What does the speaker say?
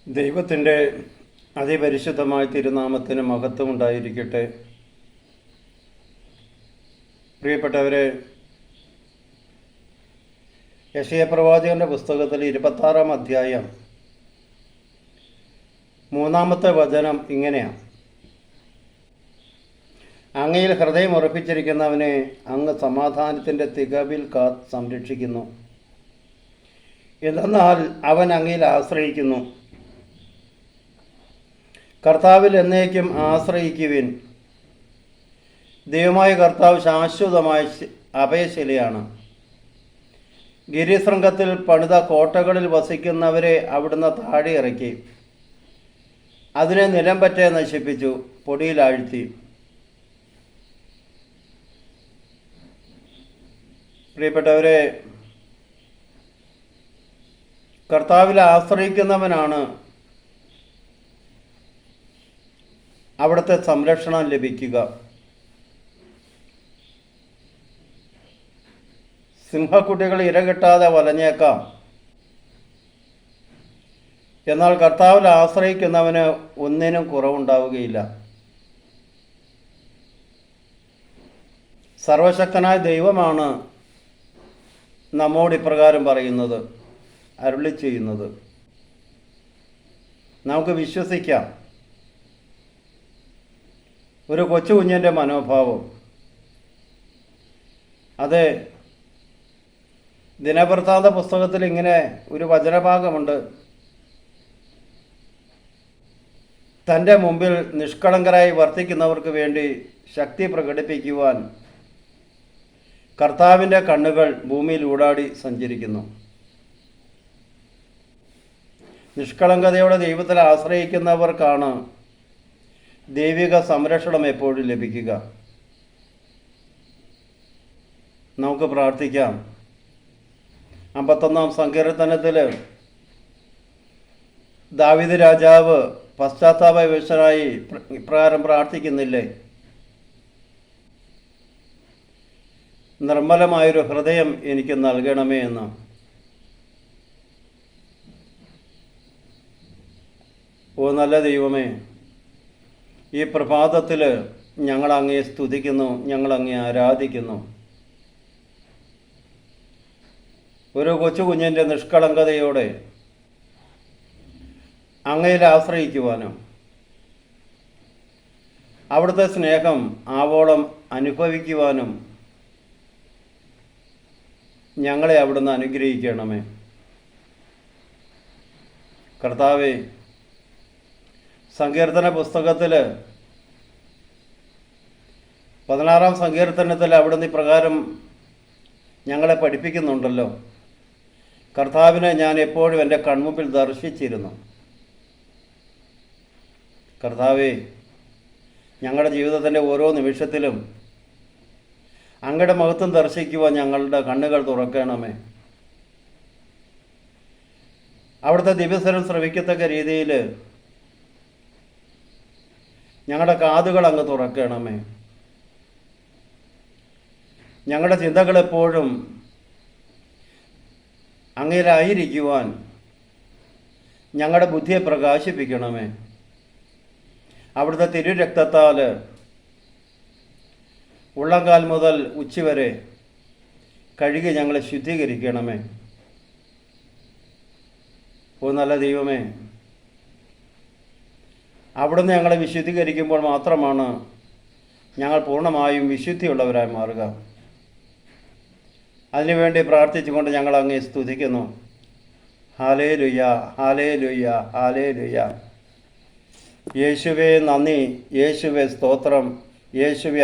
ദൈവത്തിൻ്റെ അതിപരിശുദ്ധമായ തിരുനാമത്തിന് മഹത്വം ഉണ്ടായിരിക്കട്ടെ. പ്രിയപ്പെട്ടവരെ, യെശയ്യാ പുസ്തകത്തിൽ 26-ാം അധ്യായം 3-ാമത്തെ വചനം ഇങ്ങനെയാണ്: അങ്ങയിൽ ഹൃദയം ഉറപ്പിച്ചിരിക്കുന്നവനെ അങ്ങ് സമാധാനത്തിൻ്റെ തികവിൽ സംരക്ഷിക്കുന്നു. എന്തെന്നാൽ അവൻ അങ്ങയിൽ ആശ്രയിക്കുന്നു. കർത്താവിൽ എന്നേക്കും ആശ്രയിക്കുവിൻ. ദൈവമായ കർത്താവ് ശാശ്വതമായ അഭയശിലയാണ്. ഗിരിശൃംഗത്തിൽ പണിത കോട്ടകളിൽ വസിക്കുന്നവരെ അവിടുന്ന് താഴെ ഇറക്കി. അതിനെ നിലം പറ്റെ നശിപ്പിച്ചു, പൊടിയിലാഴ്ത്തി. പ്രിയപ്പെട്ടവരെ, കർത്താവിൽ ആശ്രയിക്കുന്നവനാണ് അവിടുത്തെ സംരക്ഷണം ലഭിക്കുക. സിംഹക്കുട്ടികൾ ഇരകിട്ടാതെ വലഞ്ഞേക്കാം, എന്നാൽ കർത്താവിൽ ആശ്രയിക്കുന്നവന് ഒന്നിനും കുറവുണ്ടാവുകയില്ല. സർവശക്തനായ ദൈവമാണ് നമ്മോട് ഇപ്രകാരം പറയുന്നത്, അരുളി ചെയ്യുന്നത്. നമുക്ക് വിശ്വസിക്കാം. ഒരു കൊച്ചു കുഞ്ഞിൻ്റെ മനോഭാവം, അതെ, ദിനവൃത്താന്ത പുസ്തകത്തിൽ ഇങ്ങനെ ഒരു വചനഭാഗമുണ്ട്: തൻ്റെ മുമ്പിൽ നിഷ്കളങ്കരായി വർത്തിക്കുന്നവർക്ക് വേണ്ടി ശക്തി പ്രകടിപ്പിക്കുവാൻ കർത്താവിൻ്റെ കണ്ണുകൾ ഭൂമിയിൽ ഊടാടി സഞ്ചരിക്കുന്നു. നിഷ്കളങ്കതയോടെ ദൈവത്തിൽ ആശ്രയിക്കുന്നവർക്കാണ് ദൈവിക സംരക്ഷണം എപ്പോഴും ലഭിക്കുക. നമുക്ക് പ്രാർത്ഥിക്കാം. 51-ാം സങ്കീർത്തനത്തിൽ ദാവീദ് രാജാവ് പശ്ചാത്താപ വിവശനായി ഇപ്രകാരം പ്രാർത്ഥിക്കുന്നില്ലേ: നിർമ്മലമായൊരു ഹൃദയം എനിക്ക് നൽകണമേ എന്ന്. ഓ നല്ല ദൈവമേ, ഈ പ്രഭാതത്തിൽ ഞങ്ങൾ അങ്ങയെ സ്തുതിക്കുന്നു, ഞങ്ങൾ അങ്ങയെ ആരാധിക്കുന്നു. ഒരു കൊച്ചു കുഞ്ഞിൻ്റെ നിഷ്കളങ്കതയോടെ അങ്ങയിൽ ആശ്രയിക്കുവാനും അവിടുത്തെ സ്നേഹം ആവോളം അനുഭവിക്കുവാനും ഞങ്ങളെ അവിടുന്ന് അനുഗ്രഹിക്കണമേ. കർത്താവേ, സങ്കീർത്തന പുസ്തകത്തിൽ 16-ാം സങ്കീർത്തനത്തിൽ അവിടുന്ന് ഇപ്രകാരം ഞങ്ങളെ പഠിപ്പിക്കുന്നുണ്ടല്ലോ: കർത്താവിനെ ഞാൻ എപ്പോഴും എൻ്റെ കൺമുമ്പിൽ ദർശിച്ചിരുന്നു. കർത്താവേ, ഞങ്ങളുടെ ജീവിതത്തിൻ്റെ ഓരോ നിമിഷത്തിലും അങ്ങയുടെ മഹത്വം ദർശിക്കുവാൻ ഞങ്ങളുടെ കണ്ണുകൾ തുറക്കണമേ. അവിടുത്തെ ദിവസരം ശ്രവിക്കത്തക്ക രീതിയിൽ ഞങ്ങളുടെ കാതുകൾ അങ്ങ് തുറക്കണമേ. ഞങ്ങളുടെ ചിന്തകളെപ്പോഴും അങ്ങയിലായിരിക്കുവാൻ ഞങ്ങളുടെ ബുദ്ധിയെ പ്രകാശിപ്പിക്കണമേ. അവിടുത്തെ തിരുരക്തത്താൽ ഉള്ളംകാൽ മുതൽ ഉച്ചവരെ കഴുകി ഞങ്ങളെ ശുദ്ധീകരിക്കണമേ. ഓ നല്ല ദൈവമേ, അവിടുന്ന് ഞങ്ങളെ വിശുദ്ധീകരിക്കുമ്പോൾ മാത്രമാണ് ഞങ്ങൾ പൂർണ്ണമായും വിശുദ്ധിയുള്ളവരായി മാറുക. അതിനുവേണ്ടി പ്രാർത്ഥിച്ചുകൊണ്ട് ഞങ്ങൾ അങ്ങേ സ്തുതിക്കുന്നു. Hallelujah, hallelujah, hallelujah. യേശുവേ നന്ദി, യേശുവേ സ്തോത്രം, യേശുവേ